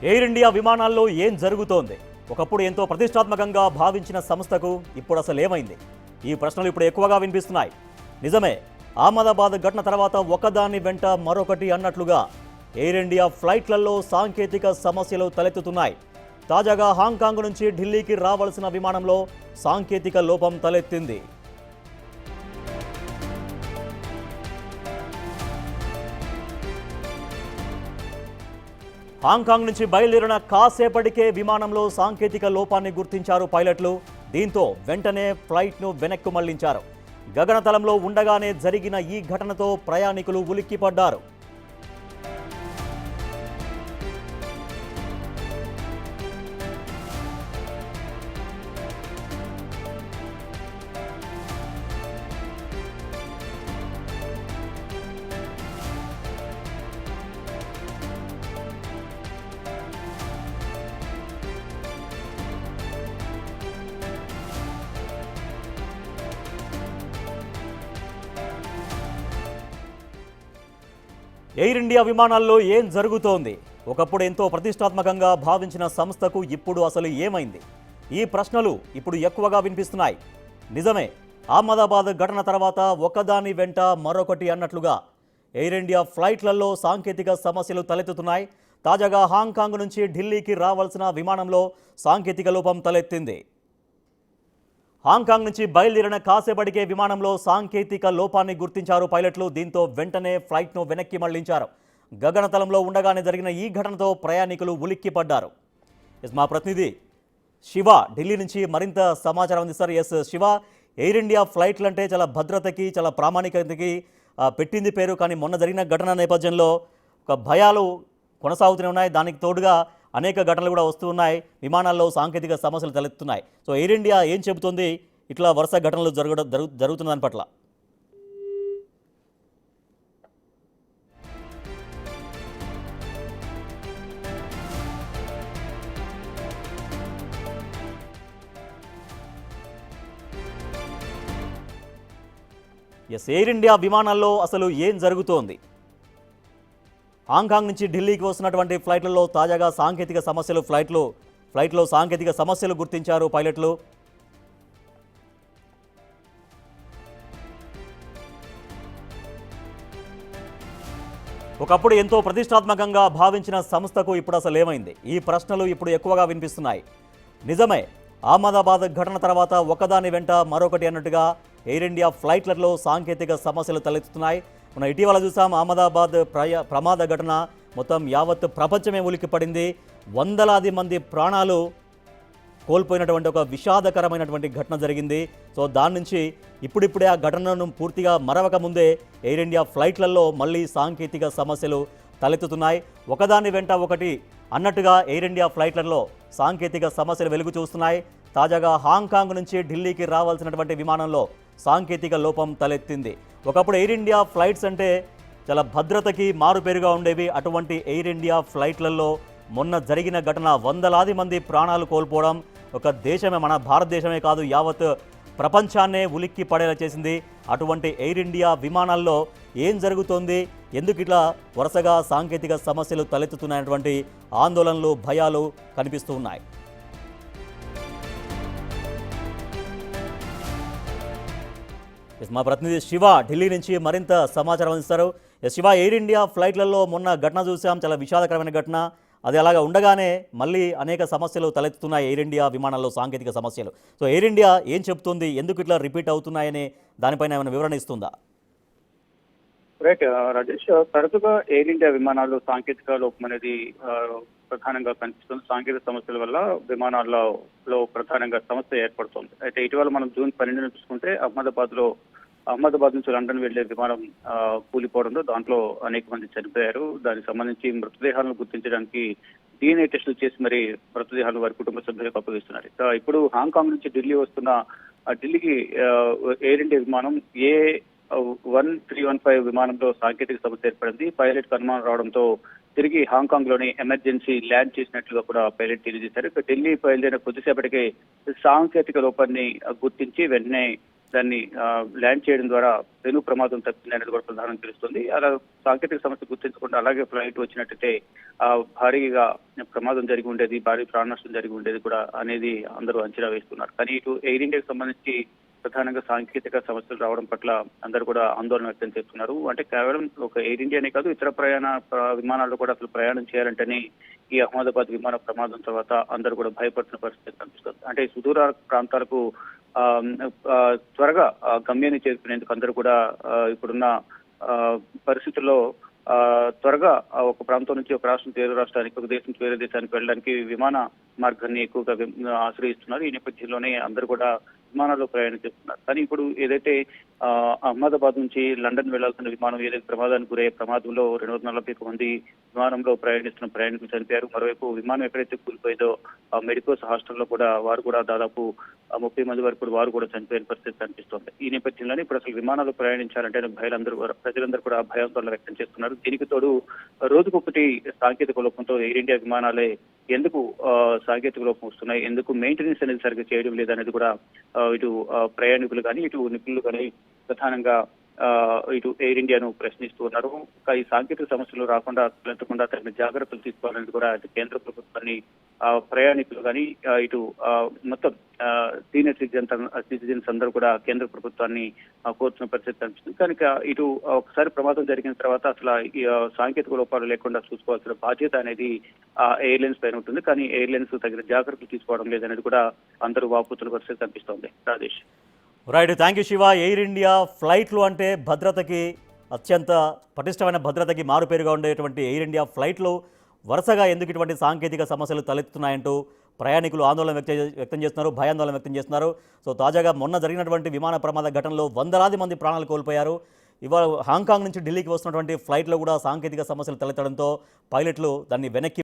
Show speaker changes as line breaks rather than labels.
Air India విమానాల్లో ఏం జరుగుతోంది? ఒకప్పుడు ఎంతో ప్రతిష్టాత్మకంగా భావించిన సంస్థకు ఇప్పుడు అసలు ఏమైంది? ఈ ప్రశ్నలు ఇప్పుడు ఎక్కువగా వినిపిస్తున్నాయి. నిజమే, అహ్మదాబాద్ ఘటన తర్వాత ఒకదాని వెంట మరొకటి అన్నట్లుగా ఎయిర్ ఇండియా ఫ్లైట్లలో సాంకేతిక సమస్యలు తలెత్తుతున్నాయి. తాజాగా హాంకాంగ్ నుంచి ఢిల్లీకి రావాల్సిన విమానంలో సాంకేతిక లోపం తలెత్తింది. హాంకాంగ్ నుంచి బయలుదేరిన కాసేపటికే విమానంలో సాంకేతిక లోపాన్ని గుర్తించారు పైలట్లు. దీంతో వెంటనే ఫ్లైట్ను వెనక్కు మళ్లించారు. గగనతలంలో ఉండగానే జరిగిన ఈ ఘటనతో ప్రయాణికులు ఉలిక్కిపడ్డారు. ఎయిర్ ఇండియా విమానాల్లో ఏం జరుగుతోంది? ఒకప్పుడు ఎంతో ప్రతిష్టాత్మకంగా భావించిన సంస్థకు ఇప్పుడు అసలు ఏమైంది? ఈ ప్రశ్నలు ఇప్పుడు ఎక్కువగా వినిపిస్తున్నాయి. నిజమే, అహ్మదాబాద్ ఘటన తర్వాత ఒకదాని వెంట మరొకటి అన్నట్లుగా ఎయిర్ ఇండియా ఫ్లైట్లలో సాంకేతిక సమస్యలు తలెత్తుతున్నాయి. తాజాగా హాంకాంగ్ నుంచి ఢిల్లీకి రావాల్సిన విమానంలో సాంకేతిక లోపం తలెత్తింది. హాంకాంగ్ నుంచి బయలుదేరిన కాసేపటికే విమానంలో సాంకేతిక లోపాన్ని గుర్తించారు పైలట్లు. దీంతో వెంటనే ఫ్లైట్ను వెనక్కి మళ్లించారు. గగనతలంలో ఉండగానే జరిగిన ఈ ఘటనతో ప్రయాణికులు ఉలిక్కిపడ్డారు. మా ప్రతినిధి శివ ఢిల్లీ నుంచి మరింత సమాచారం అందిస్తారు. శివ, ఎయిర్ ఇండియా ఫ్లైట్లు అంటే చాలా భద్రతకి, చాలా ప్రామాణికతకి పెట్టింది పేరు. కానీ మొన్న జరిగిన ఘటన నేపథ్యంలో ఒక భయాలు కొనసాగుతూనే ఉన్నాయి. దానికి తోడుగా అనేక ఘటనలు కూడా వస్తూ ఉన్నాయి. విమానాల్లో సాంకేతిక సమస్యలు తలెత్తుతున్నాయి. సో ఎయిర్ ఇండియా ఏం చెబుతుంది ఇట్లా వరుస ఘటనలు జరుగుతున్న దాని పట్ల? ఎయిర్ ఇండియా విమానాల్లో అసలు ఏం జరుగుతోంది? హాంకాంగ్ నుంచి ఢిల్లీకి వస్తున్నటువంటి ఫ్లైట్లలో తాజాగా సాంకేతిక సమస్యలు ఫ్లైట్లో సాంకేతిక సమస్యలు గుర్తించారు పైలట్లు. ఒకప్పుడు ఎంతో ప్రతిష్టాత్మకంగా భావించిన సంస్థకు ఇప్పుడు అసలు ఏమైంది? ఈ ప్రశ్నలు ఇప్పుడు ఎక్కువగా వినిపిస్తున్నాయి. నిజమే, అహ్మదాబాద్ ఘటన తర్వాత ఒకదాని వెంట మరొకటి అన్నట్టుగా ఎయిర్ ఇండియా ఫ్లైట్లలో సాంకేతిక సమస్యలు తలెత్తుతున్నాయి. మనం ఇటీవల చూసాం అహ్మదాబాద్ ప్రమాద ఘటన. మొత్తం యావత్ ప్రపంచమే ఉలిక్కిపడింది. వందలాది మంది ప్రాణాలు కోల్పోయినటువంటి ఒక విషాదకరమైనటువంటి ఘటన జరిగింది. సో దాని నుంచి ఇప్పుడిప్పుడే ఆ ఘటనను పూర్తిగా మరవక ముందే ఎయిర్ ఇండియా ఫ్లైట్లలో మళ్ళీ సాంకేతిక సమస్యలు తలెత్తుతున్నాయి. ఒకదాని వెంట ఒకటి అన్నట్టుగా ఎయిర్ ఇండియా ఫ్లైట్లలో సాంకేతిక సమస్యలు వెలుగు చూస్తున్నాయి. తాజాగా హాంకాంగ్ నుంచి ఢిల్లీకి రావాల్సినటువంటి విమానంలో సాంకేతిక లోపం తలెత్తింది. ఒకప్పుడు ఎయిర్ ఇండియా ఫ్లైట్స్ అంటే చాలా భద్రతకి మారుపేరుగా ఉండేవి. అటువంటి ఎయిర్ ఇండియా ఫ్లైట్లలో మొన్న జరిగిన ఘటన వందలాది మంది ప్రాణాలు కోల్పోవడం ఒక దేశమే, మన భారతదేశమే కాదు యావత్ ప్రపంచాన్నే ఉలిక్కి పడేలా చేసింది. అటువంటి ఎయిర్ ఇండియా విమానాల్లో ఏం జరుగుతోంది, ఎందుకు ఇట్లా వరుసగా సాంకేతిక సమస్యలు తలెత్తుతున్నటువంటి ఆందోళనలు, భయాలు కనిపిస్తూ ఉన్నాయి. మా ప్రతినిధి శివ ఢిల్లీ నుంచి మరింత సమాచారం అందిస్తారు. శివ, ఎయిర్ ఇండియా ఫ్లైట్లలో మొన్న ఘటన చూసాం, చాలా విషాదకరమైన ఘటన. అది అలాగా ఉండగానే మళ్ళీ అనేక సమస్యలు తలెత్తుతున్నాయి ఎయిర్ ఇండియా విమానాల్లో సాంకేతిక సమస్యలు. సో ఎయిర్ ఇండియా ఏం చెప్తుంది, ఎందుకు ఇట్లా రిపీట్ అవుతున్నాయని దానిపైన ఏమైనా వివరణ ఇస్తుందా?
రైట్ రాజేష్, తరచుగా ఎయిర్ ఇండియా విమానాల్లో సాంకేతిక లోపం అనేది ప్రధానంగా కనిపిస్తుంది. సాంకేతిక సమస్యల వల్ల విమానాల్లో ప్రధానంగా సమస్య ఏర్పడుతుంది. అయితే ఇటీవల మనం జూన్ 12 చూసుకుంటే అహ్మదాబాద్ నుంచి లండన్ వెళ్లే విమానం కూలిపోవడంతో దాంట్లో అనేక మంది చనిపోయారు. దానికి సంబంధించి మృతదేహాలను గుర్తించడానికి DNA టెస్టులు చేసి మరి మృతదేహాలు వారి కుటుంబ సభ్యులకు అప్పగిస్తున్నారు. ఇప్పుడు హాంకాంగ్ నుంచి ఢిల్లీకి ఎయిర్ ఇండియా విమానం A1315 విమానంలో సాంకేతిక సమస్య ఏర్పడింది. పైలట్ అనుమానం రావడంతో తిరిగి హాంకాంగ్ లోని ఎమర్జెన్సీ ల్యాండ్ చేసినట్లుగా కూడా పైలట్ తెలియజేశారు. ఢిల్లీ బయలుదేరిన కొద్దిసేపటికే సాంకేతిక లోపాన్ని గుర్తించి వెంటనే దాన్ని ల్యాండ్ చేయడం ద్వారా పెను ప్రమాదం తప్పింది అనేది కూడా ప్రధానంగా తెలుస్తుంది. అలా సాంకేతిక సమస్య గుర్తించకుండా అలాగే ఫ్లైట్ వచ్చినట్టయితే భారీగా ప్రమాదం జరిగి ఉండేది, భారీ ప్రాణ నష్టం జరిగి ఉండేది కూడా అనేది అందరూ అంచనా వేస్తున్నారు. కానీ ఇటు ఎయిర్ ఇండియాకి సంబంధించి ప్రధానంగా సాంకేతిక సమస్యలు రావడం పట్ల అందరూ కూడా ఆందోళన వ్యక్తం చేస్తున్నారు. అంటే కేవలం ఒక ఎయిర్ ఇండియానే కాదు, ఇతర విమానాల్లో కూడా అసలు ప్రయాణం చేయాలంటేనే ఈ అహ్మదాబాద్ విమాన ప్రమాదం తర్వాత అందరూ కూడా భయపడుతున్న పరిస్థితి కనిపిస్తుంది. అంటే సుదూర ప్రాంతాలకు త్వరగా గమ్యాన్ని చేరుకునేందుకు అందరూ కూడా ఇప్పుడున్న పరిస్థితుల్లో త్వరగా ఒక ప్రాంతం నుంచి ఒక రాష్ట్రం వేరే రాష్ట్రానికి, ఒక దేశం నుంచి వేరే దేశానికి వెళ్ళడానికి విమాన మార్గాన్ని ఎక్కువగా ఆశ్రయిస్తున్నారు. ఈ నేపథ్యంలోనే అందరూ కూడా విమానాల్లో ప్రయాణం చేస్తున్నారు. కానీ ఇప్పుడు ఏదైతే అహ్మదాబాద్ నుంచి లండన్ వెళ్లాల్సిన విమానం ఏదైతే ప్రమాదానికి గురయ్యే ప్రమాదంలో 241 మంది విమానంలో ప్రయాణిస్తున్న ప్రయాణికులు చనిపోయారు. మరోవైపు విమానం ఎక్కడైతే కూలిపోయిందో మెడికోస్ హాస్టల్లో కూడా వారు కూడా దాదాపు 30 మంది వరకు వారు కూడా చనిపోయిన పరిస్థితి కనిపిస్తోంది. ఈ నేపథ్యంలోనే ఇప్పుడు అసలు విమానాలు ప్రయాణించాలంటే ప్రజలందరూ కూడా భయాందోళన వ్యక్తం చేస్తున్నారు. దీనికి తోడు రోజుకొకటి సాంకేతిక లోపంతో ఎయిర్ ఇండియా విమానాలే ఎందుకు సాంకేతిక లోపం వస్తున్నాయి, ఎందుకు మెయింటెనెన్స్ అనేది సరిగ్గా చేయడం లేదనేది కూడా ఇటు ప్రయాణికులు కానీ ఇటు నిపుణులు కానీ ప్రధానంగా ఇటు ఎయిర్ ఇండియాను ప్రశ్నిస్తూ ఉన్నారు. ఈ సాంకేతిక సమస్యలు రాకుండా తలెత్తకుండా తగిన జాగ్రత్తలు తీసుకోవాలని కూడా ఇటు కేంద్ర ప్రభుత్వాన్ని ప్రయాణికులు కానీ ఇటు మొత్తం సీనియర్ సిటిజన్స్ అందరూ కూడా కేంద్ర ప్రభుత్వాన్ని కోరుతున్న పరిస్థితి కనిపిస్తుంది. కనుక ఇటు ఒకసారి ప్రమాదం జరిగిన తర్వాత అసలు ఈ సాంకేతిక లోపాలు లేకుండా చూసుకోవాల్సిన బాధ్యత అనేది ఎయిర్లైన్స్ పైన ఉంటుంది. కానీ ఎయిర్లైన్స్ తగిన జాగ్రత్తలు తీసుకోవడం లేదనేది కూడా అందరూ వాపోతున్న పరిస్థితి కనిపిస్తోంది. Rajesh.
Right, thank you Shiva. Air India ఫ్లైట్లు అంటే భద్రతకి అత్యంత పటిష్టమైన భద్రతకి మారుపేరుగా ఉండేటువంటి ఎయిర్ ఇండియా ఫ్లైట్లు వరుసగా ఎందుకు ఇటువంటి సాంకేతిక సమస్యలు తలెత్తుతున్నాయంటూ ప్రయాణికులు ఆందోళన వ్యక్తం చేస్తున్నారు, భయాందోళన వ్యక్తం చేస్తున్నారు. సో తాజాగా మొన్న జరిగినటువంటి విమాన ప్రమాద ఘటనలో వందలాది మంది ప్రాణాలు కోల్పోయారు. ఇవాళ హాంకాంగ్ నుంచి ఢిల్లీకి వస్తున్నటువంటి ఫ్లైట్లో కూడా సాంకేతిక సమస్యలు తలెత్తడంతో పైలట్లు దాన్ని వెనక్కి